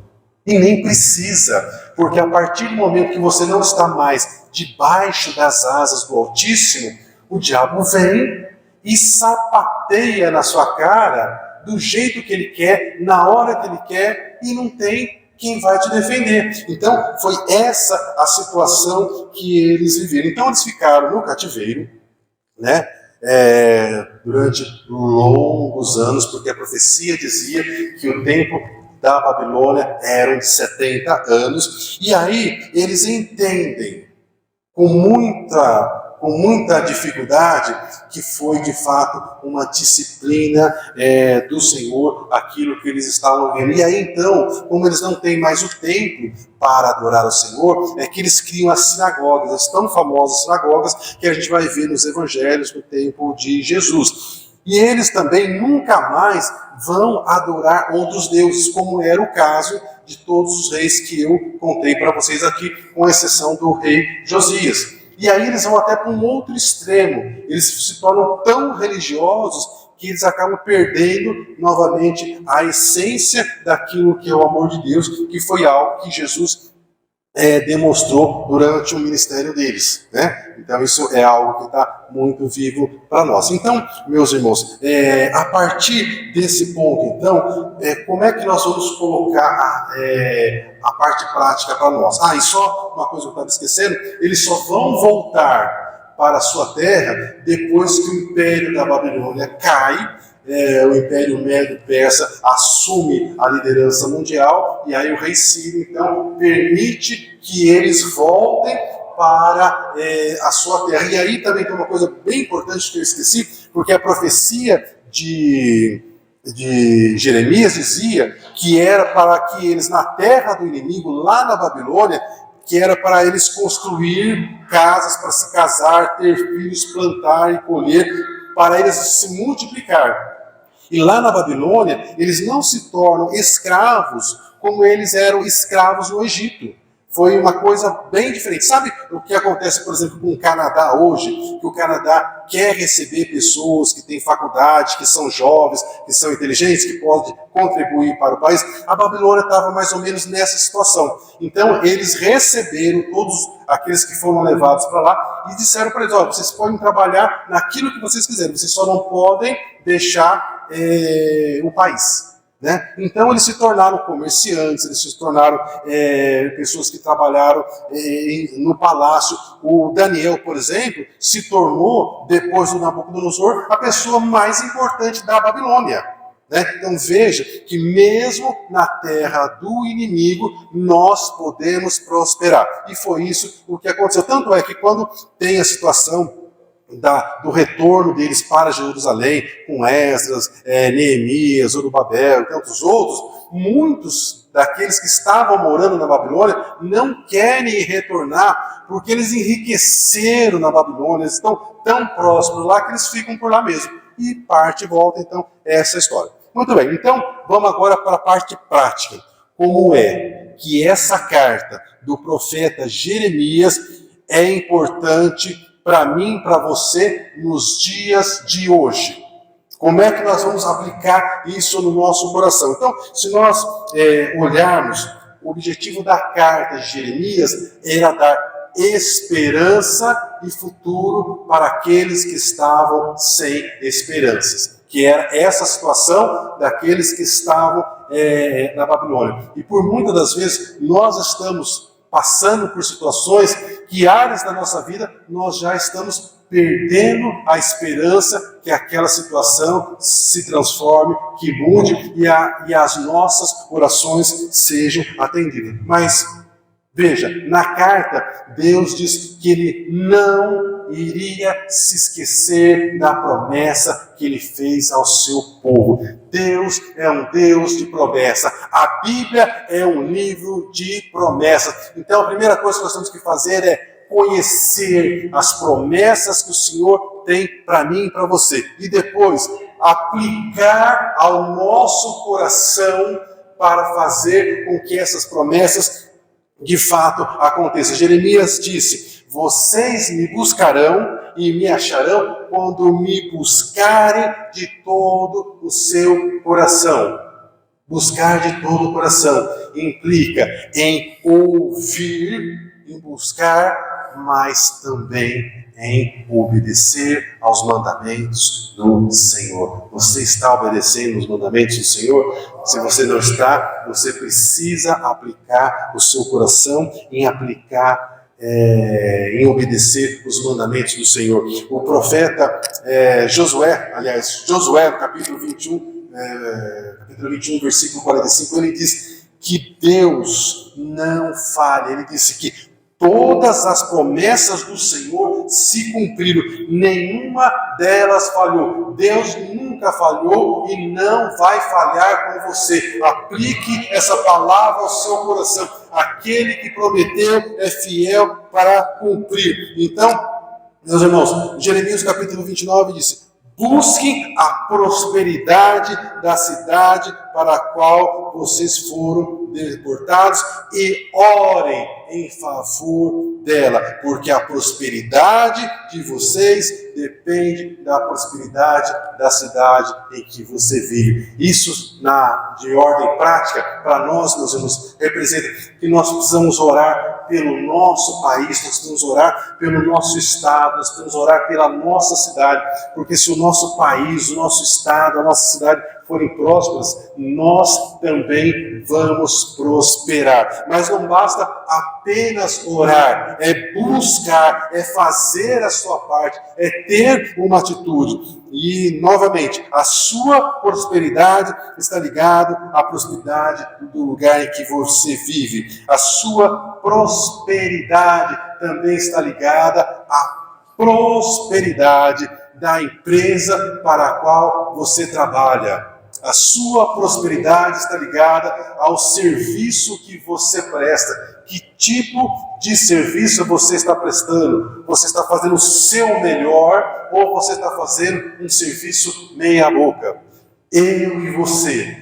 E nem precisa, porque a partir do momento que você não está mais debaixo das asas do Altíssimo, o diabo vem e sapateia na sua cara do jeito que ele quer, na hora que ele quer, e não tem quem vai te defender. Então, foi essa a situação que eles viveram. Então, eles ficaram no cativeiro, né? Durante longos anos, porque a profecia dizia que o tempo da Babilônia eram de 70 anos, e aí eles entendem com muita dificuldade que foi de fato uma disciplina do Senhor, aquilo que eles estavam vendo. E aí então, como eles não têm mais o tempo para adorar o Senhor, é que eles criam as sinagogas, as tão famosas sinagogas que a gente vai ver nos evangelhos no tempo de Jesus. E eles também nunca mais vão adorar outros deuses, como era o caso de todos os reis que eu contei para vocês aqui, com exceção do rei Josias. E aí eles vão até para um outro extremo, eles se tornam tão religiosos que eles acabam perdendo novamente a essência daquilo que é o amor de Deus, que foi algo que Jesus demonstrou durante o ministério deles, né? Então isso é algo que está muito vivo para nós. Então, meus irmãos, a partir desse ponto, então, como é que nós vamos colocar a parte prática para nós? E só uma coisa que eu estava esquecendo, eles só vão voltar para a sua terra depois que o Império da Babilônia cai, o Império Médio-Persa assume a liderança mundial, e aí o rei Sírio, então, permite que eles voltem para a sua terra. E aí também tem uma coisa bem importante que eu esqueci, porque a profecia de Jeremias dizia que era para que eles, na terra do inimigo, lá na Babilônia, que era para eles construir casas, para se casar, ter filhos, plantar e colher, para eles se multiplicar. E lá na Babilônia, eles não se tornam escravos como eles eram escravos no Egito. Foi uma coisa bem diferente. Sabe o que acontece, por exemplo, com o Canadá hoje? Que o Canadá quer receber pessoas que têm faculdade, que são jovens, que são inteligentes, que podem contribuir para o país. A Babilônia estava mais ou menos nessa situação. Então, eles receberam todos aqueles que foram levados para lá e disseram para eles, vocês podem trabalhar naquilo que vocês quiserem, vocês só não podem deixar o país. né? Então eles se tornaram comerciantes, eles se tornaram pessoas que trabalharam no palácio. O Daniel, por exemplo, se tornou, depois do Nabucodonosor, a pessoa mais importante da Babilônia. Então veja que mesmo na terra do inimigo nós podemos prosperar. E foi isso o que aconteceu. Tanto é que quando tem a situação do retorno deles para Jerusalém, com Esdras, Neemias, Zorobabel e tantos outros, muitos daqueles que estavam morando na Babilônia não querem retornar, porque eles enriqueceram na Babilônia, eles estão tão próximos lá que eles ficam por lá mesmo. E parte e volta, então, essa história. Muito bem, então vamos agora para a parte prática. Como é que essa carta do profeta Jeremias é importante para mim, para você, nos dias de hoje? Como é que nós vamos aplicar isso no nosso coração? Então, se nós olharmos, o objetivo da carta de Jeremias era dar esperança e futuro para aqueles que estavam sem esperanças, que era essa situação daqueles que estavam na Babilônia. E por muitas das vezes nós estamos passando por situações que áreas da nossa vida nós já estamos perdendo a esperança que aquela situação se transforme, que mude e as nossas orações sejam atendidas. Mas veja, na carta Deus diz que Ele não iria se esquecer da promessa que Ele fez ao seu povo. Deus é um Deus de promessa. A Bíblia é um livro de promessas. Então a primeira coisa que nós temos que fazer é conhecer as promessas que o Senhor tem para mim e para você. E depois aplicar ao nosso coração para fazer com que essas promessas de fato aconteçam. Jeremias disse: vocês me buscarão e me acharão quando me buscarem de todo o seu coração. Buscar de todo o coração implica em ouvir, em buscar, mas também em obedecer aos mandamentos do Senhor. Você está obedecendo os mandamentos do Senhor? Se você não está, você precisa aplicar o seu coração em em obedecer os mandamentos do Senhor. O profeta Josué, no capítulo 21, versículo 45, ele diz que Deus não falha. Ele disse que todas as promessas do Senhor se cumpriram, nenhuma delas falhou. Deus nunca falhou e não vai falhar com você. Aplique essa palavra ao seu coração. Aquele que prometeu é fiel para cumprir. Então, meus irmãos, Jeremias capítulo 29 disse: busquem a prosperidade da cidade para a qual vocês foram deportados e orem em favor dela, porque a prosperidade de vocês depende da prosperidade da cidade em que você vive. Isso, de ordem prática, para nós, meus irmãos, representa que nós precisamos orar pelo nosso país, nós precisamos orar pelo nosso estado, nós precisamos orar pela nossa cidade, porque se o nosso país, o nosso estado, a nossa cidade forem prósperas, nós também vamos prosperar. Mas não basta apenas orar, é buscar, é fazer a sua parte, é ter uma atitude. E, novamente, a sua prosperidade está ligada à prosperidade do lugar em que você vive. A sua prosperidade também está ligada à prosperidade da empresa para a qual você trabalha. A sua prosperidade está ligada ao serviço que você presta. Que tipo de serviço você está prestando? Você está fazendo o seu melhor ou você está fazendo um serviço meia boca? Eu e você,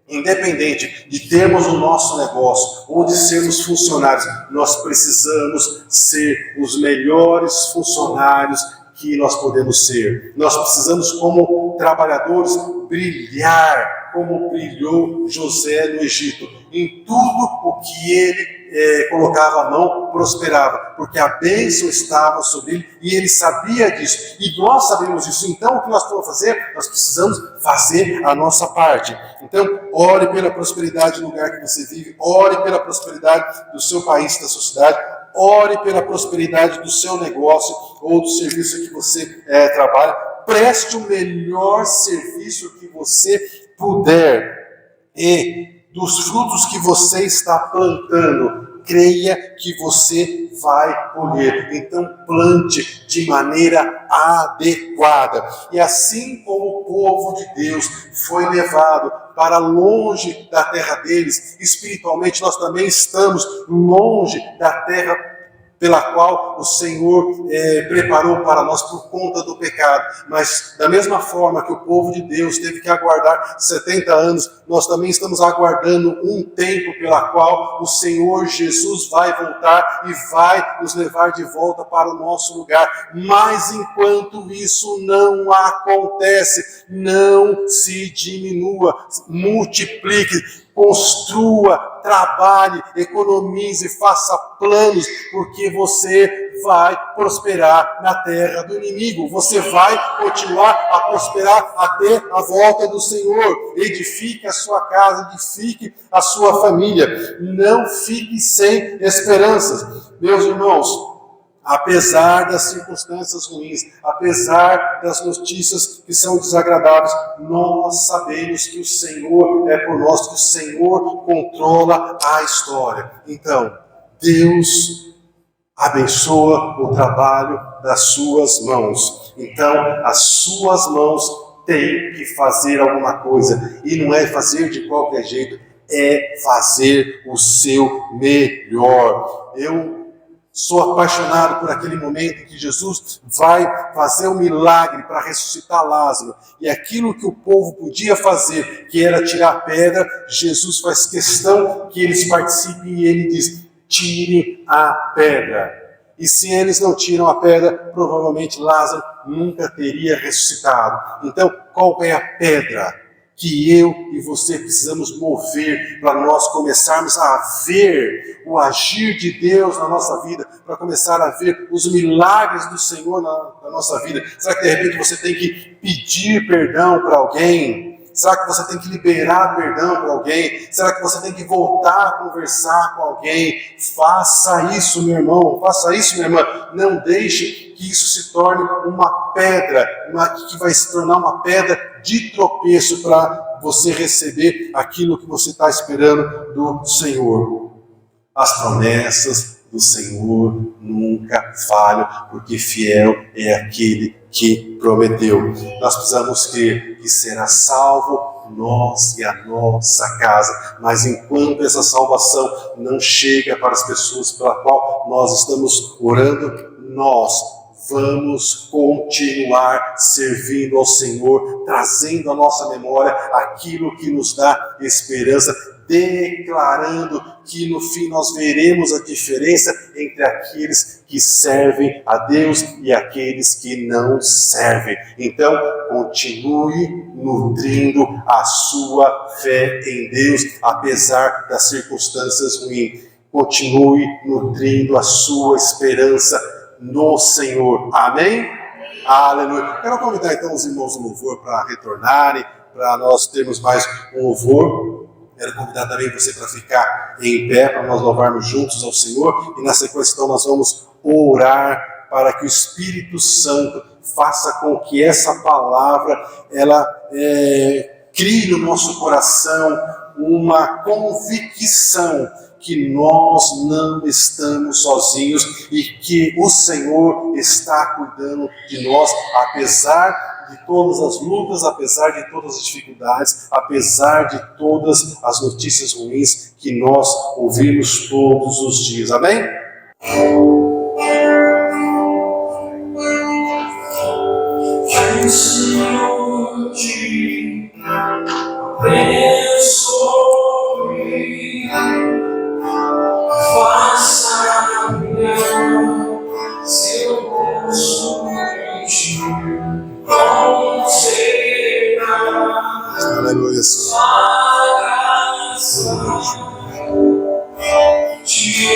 independente de termos o nosso negócio ou de sermos funcionários, nós precisamos ser os melhores funcionários que nós podemos ser. Nós precisamos, como trabalhadores, brilhar como brilhou José no Egito, em tudo o que ele colocava a mão, prosperava, porque a bênção estava sobre ele e ele sabia disso. E nós sabemos disso. Então, o que nós precisamos fazer? Nós precisamos fazer a nossa parte. Então, ore pela prosperidade do lugar que você vive, ore pela prosperidade do seu país, da sua cidade, ore pela prosperidade do seu negócio ou do serviço que você trabalha. Preste o melhor serviço que você puder e dos frutos que você está plantando, creia que você vai colher. Então plante de maneira adequada. E assim como o povo de Deus foi levado para longe da terra deles, espiritualmente nós também estamos longe da terra pela qual o Senhor preparou para nós por conta do pecado. Mas da mesma forma que o povo de Deus teve que aguardar 70 anos, nós também estamos aguardando um tempo pela qual o Senhor Jesus vai voltar e vai nos levar de volta para o nosso lugar. Mas enquanto isso não acontece, não se diminua, multiplique, construa, trabalhe, economize, faça planos, porque você vai prosperar na terra do inimigo. Você vai continuar a prosperar até a volta do Senhor. Edifique a sua casa, edifique a sua família. Não fique sem esperanças. Meus irmãos, apesar das circunstâncias ruins, apesar das notícias que são desagradáveis, nós sabemos que o Senhor é por nós, que o Senhor controla a história. Então, Deus abençoa o trabalho das suas mãos. Então, as suas mãos têm que fazer alguma coisa. E não é fazer de qualquer jeito, é fazer o seu melhor. Eu sou apaixonado por aquele momento em que Jesus vai fazer um milagre para ressuscitar Lázaro. E aquilo que o povo podia fazer, que era tirar a pedra, Jesus faz questão que eles participem e ele diz: tire a pedra. E se eles não tiram a pedra, provavelmente Lázaro nunca teria ressuscitado. Então, qual é a pedra que eu e você precisamos mover para nós começarmos a ver o agir de Deus na nossa vida, para começar a ver os milagres do Senhor na nossa vida? Será que de repente você tem que pedir perdão para alguém? Será que você tem que liberar perdão para alguém? Será que você tem que voltar a conversar com alguém? Faça isso, meu irmão, faça isso, minha irmã. Não deixe que isso se torne uma pedra, que vai se tornar uma pedra de tropeço para você receber aquilo que você está esperando do Senhor. As promessas do Senhor nunca falham, porque fiel é aquele que prometeu. Nós precisamos crer que será salvo nós e a nossa casa. Mas enquanto essa salvação não chega para as pessoas pela qual nós estamos orando, nós vamos continuar servindo ao Senhor, trazendo à nossa memória aquilo que nos dá esperança, declarando que no fim nós veremos a diferença entre aqueles que servem a Deus e aqueles que não servem. Então, continue nutrindo a sua fé em Deus, apesar das circunstâncias ruins. Continue nutrindo a sua esperança no Senhor. Amém? Aleluia. Quero convidar então os irmãos do louvor para retornarem, para nós termos mais um louvor. Quero convidar também você para ficar em pé, para nós louvarmos juntos ao Senhor. E na sequência então nós vamos orar para que o Espírito Santo faça com que essa palavra ela crie no nosso coração uma convicção que nós não estamos sozinhos e que o Senhor está cuidando de nós, apesar de todas as lutas, apesar de todas as dificuldades, apesar de todas as notícias ruins que nós ouvimos todos os dias. Amém? Que o Senhor te abençoe, faça melhor seu consumo conceda. Aleluia, Senhor. Te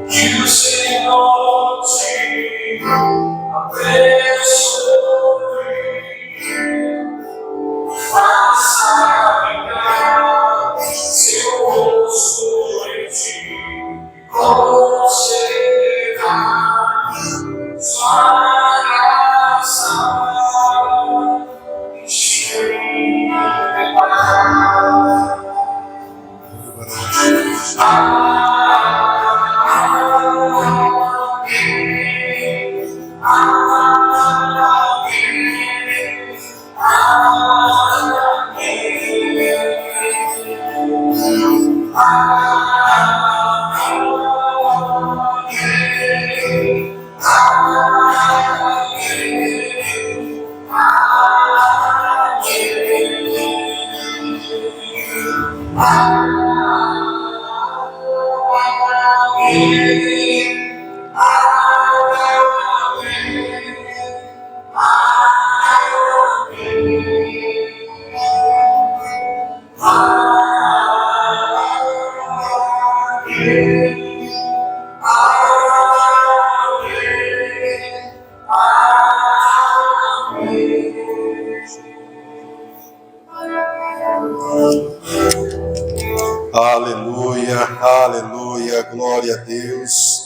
Que o Senhor te abençoe, faça brilhar seu rosto em ti, conceda sua graça, cheia de paz.
Aleluia, aleluia, glória a Deus.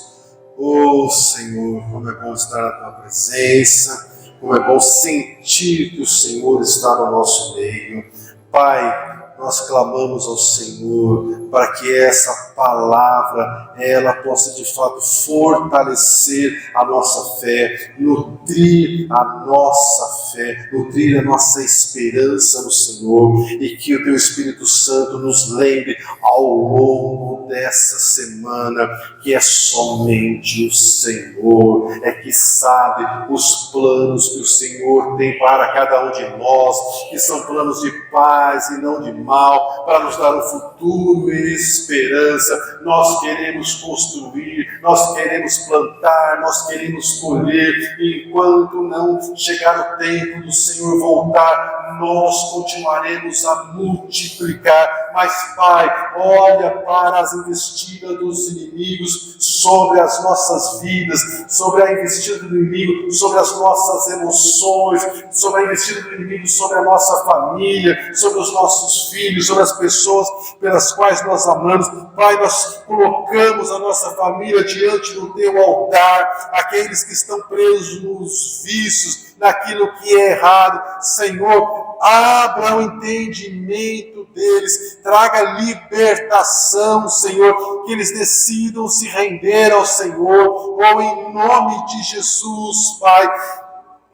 Oh Senhor, como é bom estar na Tua presença, como é bom sentir que o Senhor está no nosso meio. Pai, nós clamamos ao Senhor para que essa palavra, ela possa de fato fortalecer a nossa fé, nutrir a nossa fé, nutrir a nossa esperança no Senhor, e que o Teu Espírito Santo nos lembre ao longo dessa semana que é somente o Senhor é que sabe os planos que o Senhor tem para cada um de nós, que são planos de paz e não de mal, para nos dar um futuro e esperança. Nós queremos construir, nós queremos plantar, nós queremos colher, e enquanto não chegar o tempo do Senhor voltar, nós continuaremos a multiplicar. Mas, Pai, olha para as investidas dos inimigos sobre as nossas vidas, sobre a investida do inimigo, sobre as nossas emoções, sobre a investida do inimigo sobre a nossa família, sobre os nossos filhos, sobre as pessoas pelas quais nós amamos. Pai, nós colocamos a nossa família diante do Teu altar, aqueles que estão presos nos vícios, naquilo que é errado. Senhor, abra o entendimento deles, traga libertação, Senhor, que eles decidam se render ao Senhor, ou em nome de Jesus, Pai,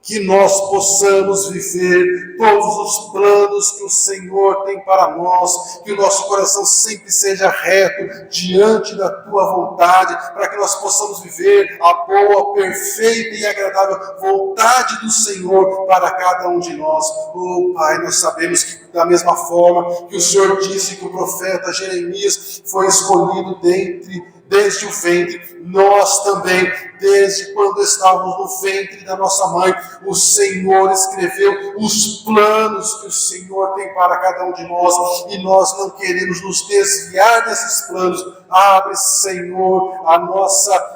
que nós possamos viver todos os planos que o Senhor tem para nós, que o nosso coração sempre seja reto diante da Tua vontade, para que nós possamos viver a boa, perfeita e agradável vontade do Senhor para cada um de nós. Oh Pai, nós sabemos que da mesma forma que o Senhor disse que o profeta Jeremias foi escolhido desde o ventre, nós também, desde quando estávamos no ventre da nossa mãe, o Senhor escreveu os planos que o Senhor tem para cada um de nós, e nós não queremos nos desviar desses planos. Abre, Senhor,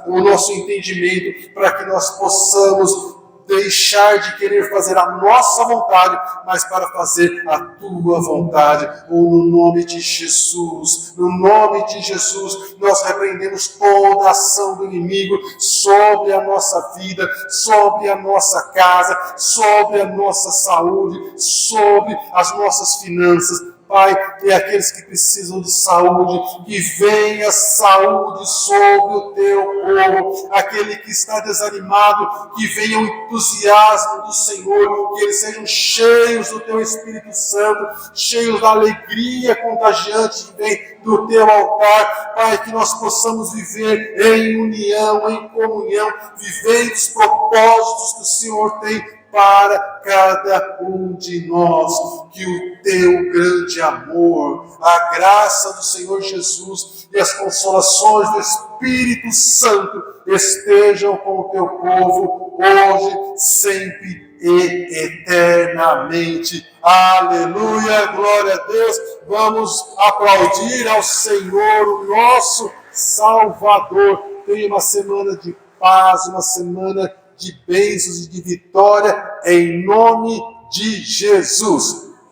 o nosso entendimento, para que nós possamos deixar de querer fazer a nossa vontade, mas para fazer a Tua vontade. No nome de Jesus, nós repreendemos toda ação do inimigo sobre a nossa vida, sobre a nossa casa, sobre a nossa saúde, sobre as nossas finanças. Pai, e aqueles que precisam de saúde, que venha saúde sobre o Teu povo. Aquele que está desanimado, que venha o entusiasmo do Senhor, que eles sejam cheios do Teu Espírito Santo, cheios da alegria contagiante que vem do Teu altar. Pai, que nós possamos viver em união, em comunhão, vivendo os propósitos que o Senhor tem para cada um de nós. Que o teu grande amor, a graça do Senhor Jesus e as consolações do Espírito Santo estejam com o teu povo hoje, sempre e eternamente. Aleluia, glória a Deus. Vamos aplaudir ao Senhor, o nosso Salvador. Tenha uma semana de paz, uma semana de bênçãos e de vitória, em nome de Jesus.